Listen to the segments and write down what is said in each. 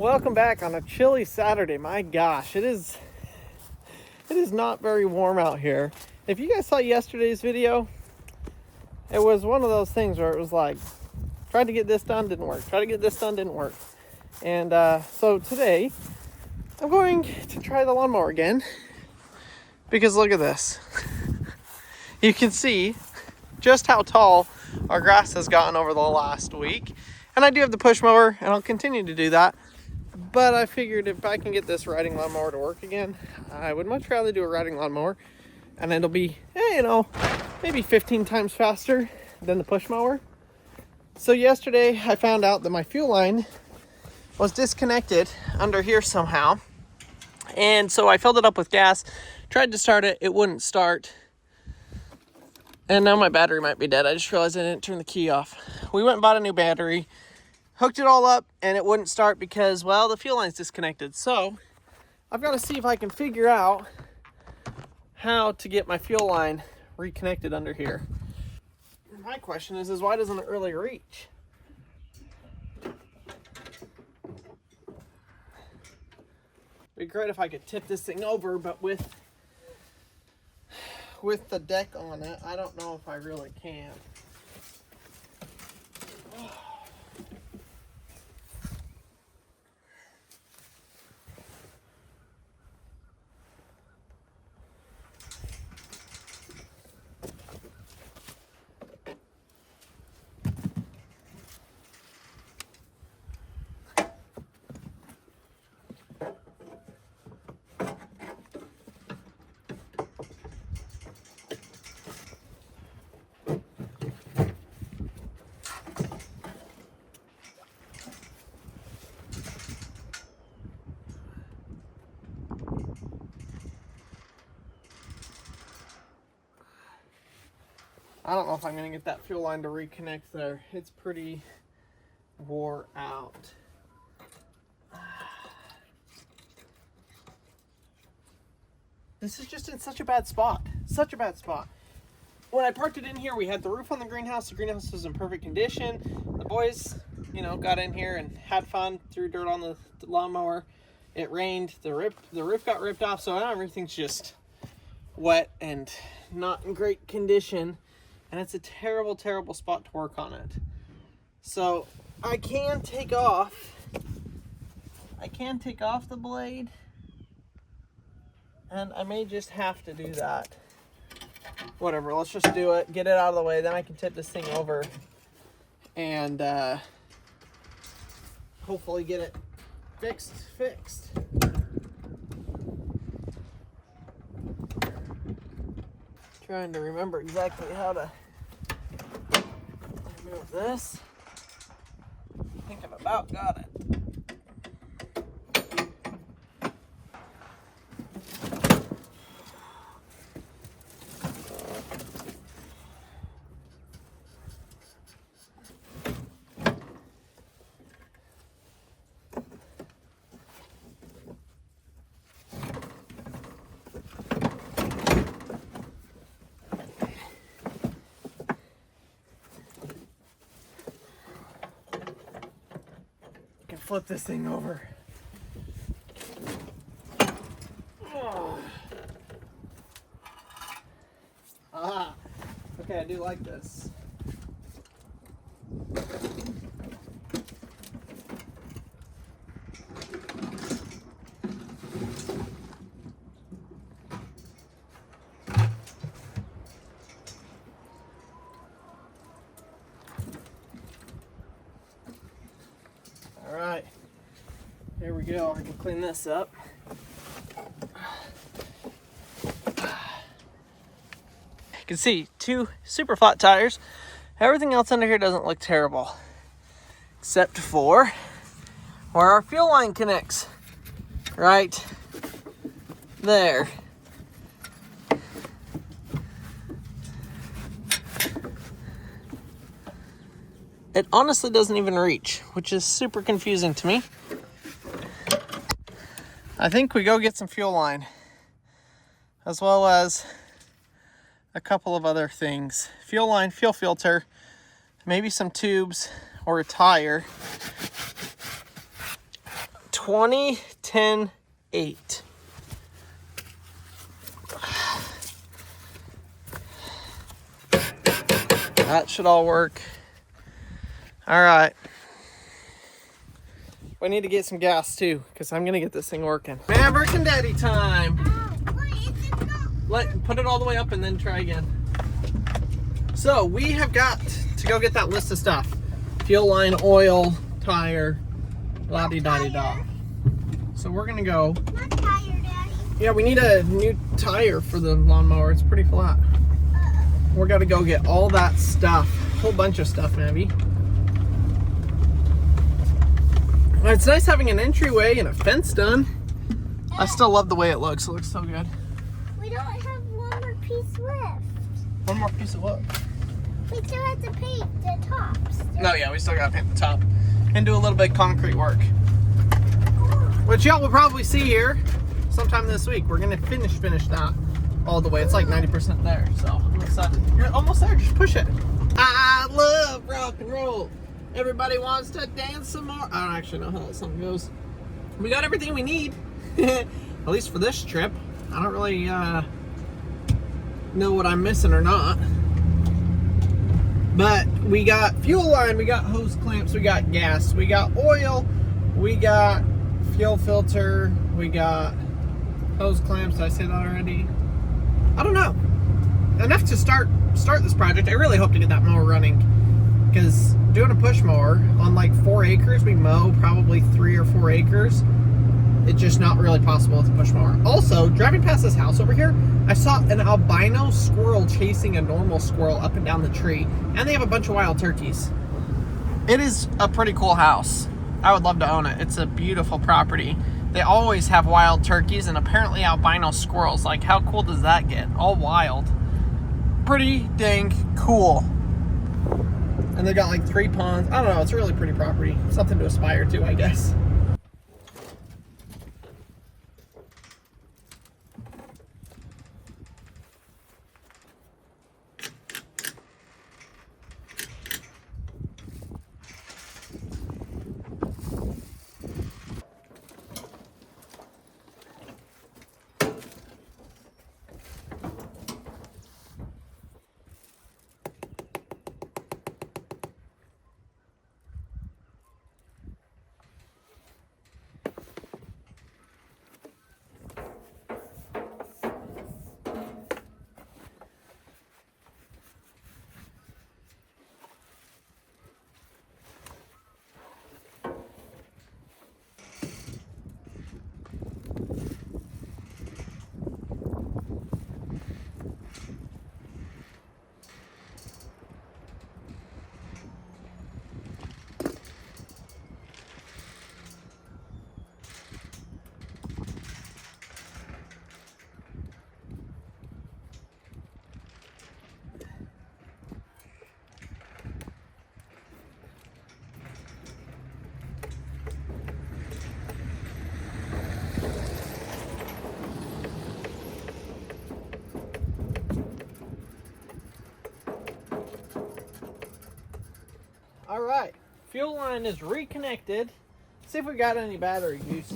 Welcome back on a chilly Saturday. My gosh, it is not very warm out here. If you guys saw yesterday's video, it was one of those things where it was like, tried to get this done, didn't work. Tried to get this done, didn't work. And so today, I'm going to try the lawnmower again. Because look at this. You can see just how tall our grass has gotten over the last week. And I do have the push mower, and I'll continue to do that. But I figured if I can get this riding lawnmower to work again, I would much rather do a riding lawnmower. And it'll be, maybe 15 times faster than the push mower. So yesterday I found out that my fuel line was disconnected under here somehow. And so I filled it up with gas, tried to start it, it wouldn't start. And now my battery might be dead. I just realized I didn't turn the key off. We went and bought a new battery, hooked it all up, and it wouldn't start because, well, the fuel line's disconnected. So I've got to see if I can figure out how to get my fuel line reconnected under here. My question is why doesn't it really reach? It'd be great if I could tip this thing over, but with the deck on it, I don't know if I really can. I don't know if I'm going to get that fuel line to reconnect there. It's pretty wore out. This is just in such a bad spot. Such a bad spot. When I parked it in here, we had the roof on the greenhouse. The greenhouse was in perfect condition. The boys, got in here and had fun, threw dirt on the lawnmower. It rained. The roof got ripped off, so now everything's just wet and not in great condition. And it's a terrible, terrible spot to work on it. So I can take off the blade. And I may just have to do that. Whatever, let's just do it. Get it out of the way. Then I can tip this thing over. And hopefully get it fixed. Trying to remember exactly how to remove this. I think I've about got it. Flip this thing over. Oh. Ah, okay, I do like this. All right, here we go. I can clean this up. You can see 2 super flat tires. Everything else under here doesn't look terrible, except for where our fuel line connects. Right there. It honestly doesn't even reach, which is super confusing to me. I think we go get some fuel line, as well as a couple of other things. Fuel line, fuel filter, maybe some tubes or a tire. 2010-8. That should all work. All right. We need to get some gas too, because I'm gonna get this thing working. Maverick and Daddy time. Put it all the way up and then try again. So we have got to go get that list of stuff. Fuel line, oil, tire, la-di-da-di-da. So we're gonna go. Not tire, Daddy. Yeah, we need a new tire for the lawnmower. It's pretty flat. We're gonna go get all that stuff. A whole bunch of stuff, maybe. Well, it's nice having an entryway and a fence done. I still love the way it looks. It looks so good. We don't have one more piece left. One more piece of what? We still have to paint the tops. No, yeah, we still gotta paint the top and do a little bit of concrete work. Which y'all will probably see here sometime this week. We're gonna finish that all the way. It's like 90% there, so I'm excited. You're almost there, just push it. I love rock and roll. Everybody wants to dance some more. I don't actually know how that song goes. We got everything we need, at least for this trip. I don't really know what I'm missing or not. But we got fuel line, we got hose clamps, we got gas, we got oil, we got fuel filter, we got hose clamps. Did I say that already? I don't know. Enough to start this project. I really hope to get that mower running, because doing a push mower on like 4 acres, we mow probably 3 or 4 acres. It's just not really possible with a push mower. Also, driving past this house over here, I saw an albino squirrel chasing a normal squirrel up and down the tree, and they have a bunch of wild turkeys. It is a pretty cool house. I would love to own it. It's a beautiful property. They always have wild turkeys and apparently albino squirrels. Like, how cool does that get? All wild. Pretty dang cool. And they got like 3 ponds. I don't know, it's a really pretty property. Something to aspire to, I guess. All right, fuel line is reconnected. See if we got any battery use.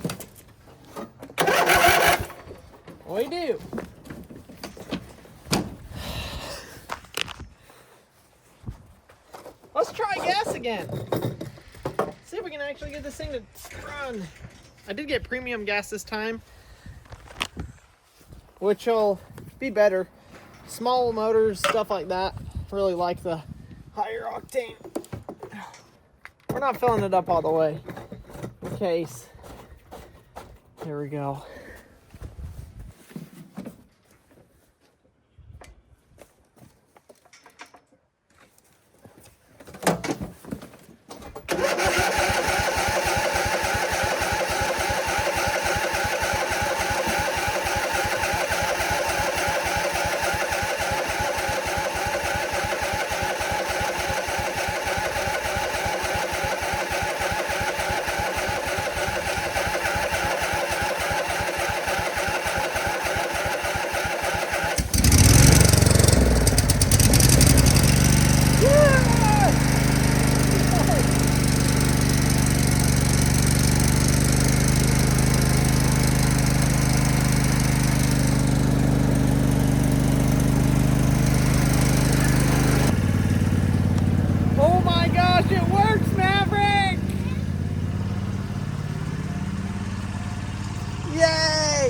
We do. Let's try gas again. See if we can actually get this thing to run. I did get premium gas this time, which will be better. Small motors, stuff like that. Really like the higher octane. We're not filling it up all the way in case. There we go.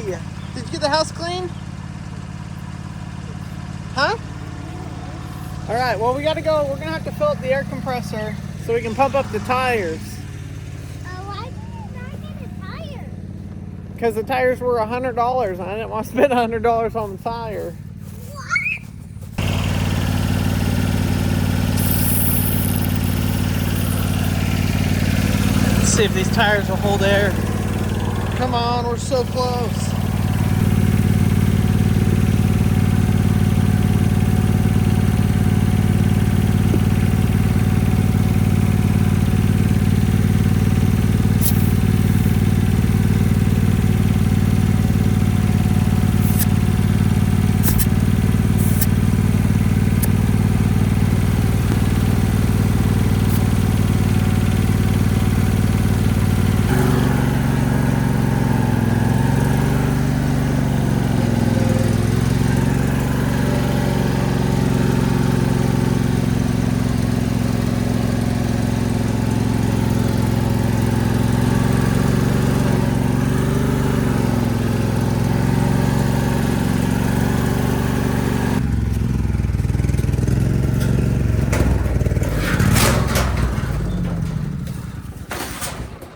you? Did you get the house clean? Huh? All right, well, we gotta go. We're gonna have to fill up the air compressor so we can pump up the tires. Why did you not get a tire? Because the tires were $100 and I didn't want to spend $100 on the tire. What? Let's see if these tires will hold air. Come on, we're so close.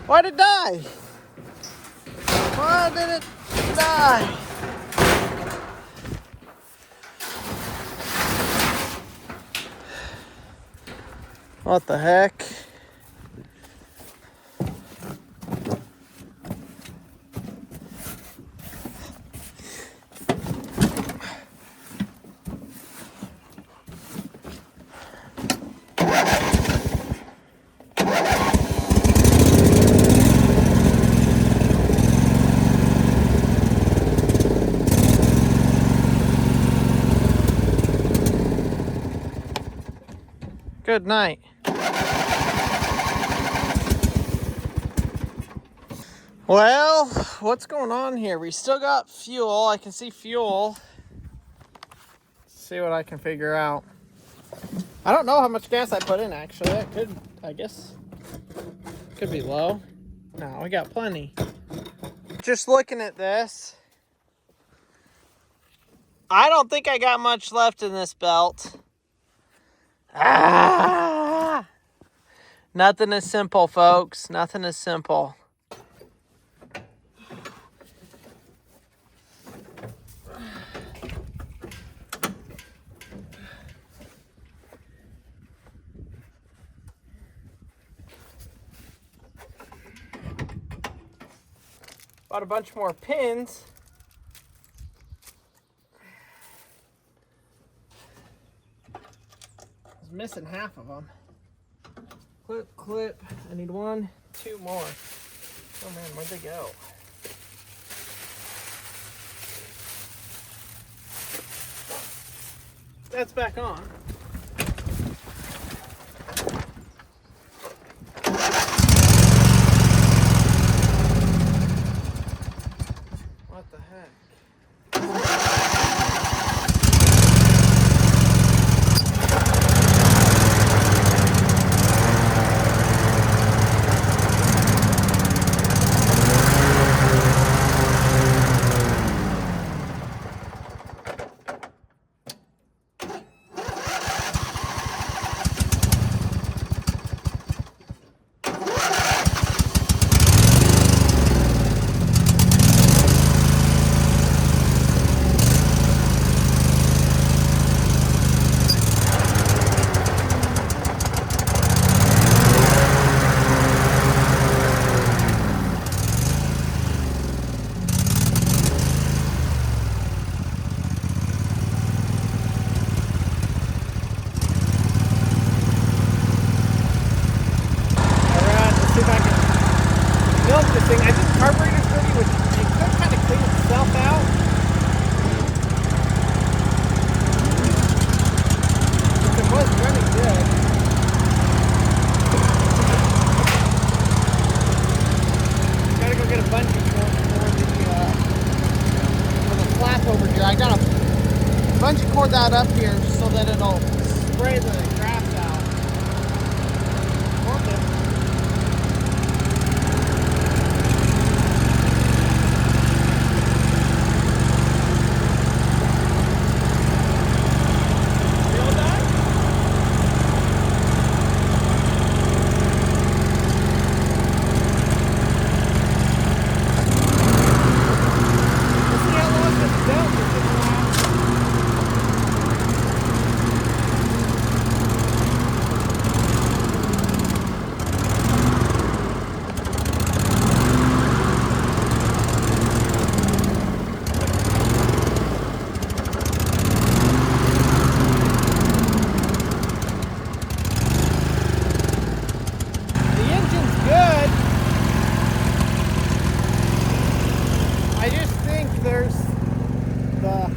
Why did it die? Why did it die? What the heck? Good night. Well, what's going on here? We still got fuel. I can see fuel. Let's see what I can figure out. I don't know how much gas I put in, actually. That could, I guess, could be low. No, we got plenty. Just looking at this, I don't think I got much left in this belt. Ah! Nothing is simple, folks. Nothing is simple. Bought a bunch more pins. Missing half of them. Clip. I need 1, 2 more. Oh man, where'd they go? That's back on. What the heck? I think the carburetor's dirty, which it could kind of clean itself out. It was running good. Gotta go get a bungee cord for the flap over here. I gotta bungee cord that up here so that it'll spray the grass out. Working.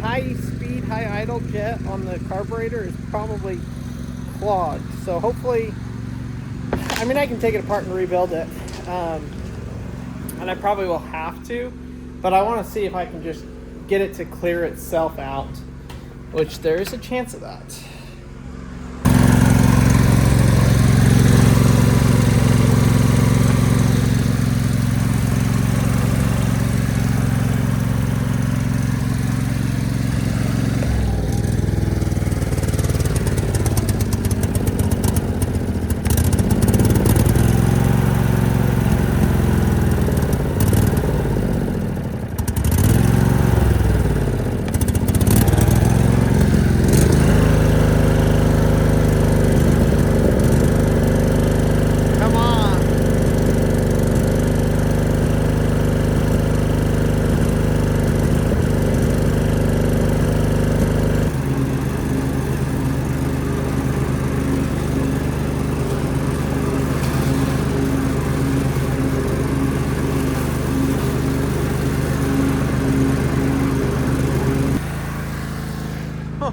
high speed, high idle jet on the carburetor is probably clogged. So hopefully, I mean, I can take it apart and rebuild it. And I probably will have to, but I want to see if I can just get it to clear itself out, which there is a chance of that.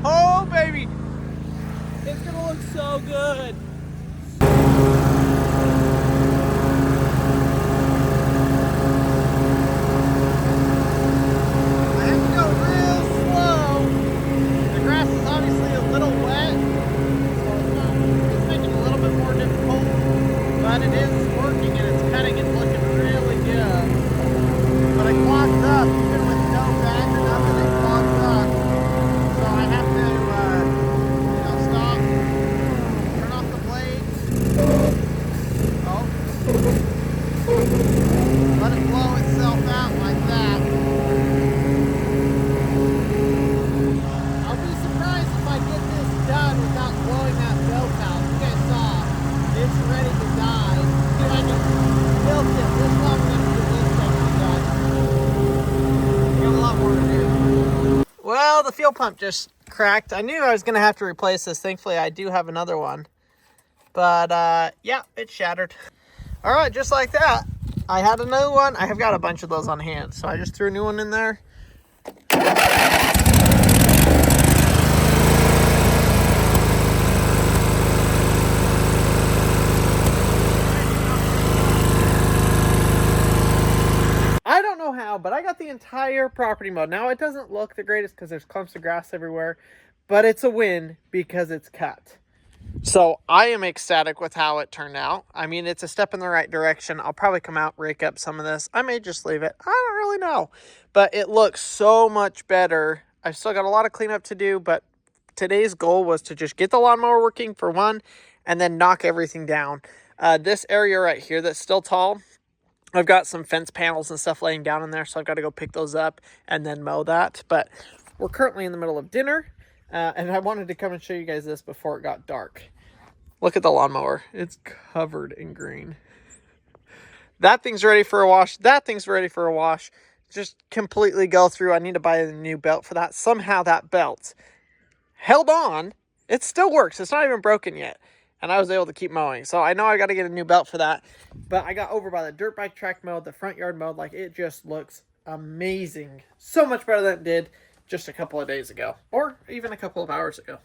Oh, baby! It's gonna look so good! I have to go real slow. The grass is obviously a little wet, so it's making it a little bit more difficult, but it is working and it's cutting and looking really good. But it clogs up, even with no bag or nothing, it clogs up. So I have to, stop, turn off the blades. Oh. Let it blow itself out like that. I'll be surprised if I get this done without blowing that belt out. You guys saw, it's ready to die. See if I can tilt it this long enough to get this thing done. I got a lot more to do. Well, the fuel pump just cracked. I knew I was going to have to replace this. Thankfully, I do have another one. But, yeah, it shattered. All right, just like that. I had a new one. I have got a bunch of those on hand, so I just threw a new one in there. I don't know how, but I got the entire property mowed. Now, it doesn't look the greatest because there's clumps of grass everywhere, but it's a win because it's cut. So I am ecstatic with how it turned out. I mean, it's a step in the right direction. I'll probably come out, rake up some of this. I may just leave it. I don't really know. But it looks so much better. I've still got a lot of cleanup to do, but today's goal was to just get the lawnmower working for one, and then knock everything down. This area right here that's still tall, I've got some fence panels and stuff laying down in there, so I've got to go pick those up and then mow that. But we're currently in the middle of dinner. And I wanted to come and show you guys this before it got dark. Look at the lawnmower. It's covered in green. That thing's ready for a wash. That thing's ready for a wash. Just completely go through. I need to buy a new belt for that. Somehow that belt held on. It still works. It's not even broken yet. And I was able to keep mowing. So I know I got to get a new belt for that. But I got over by the dirt bike track mode, the front yard mode. Like, it just looks amazing. So much better than it did just a couple of days ago, or even a couple of hours ago.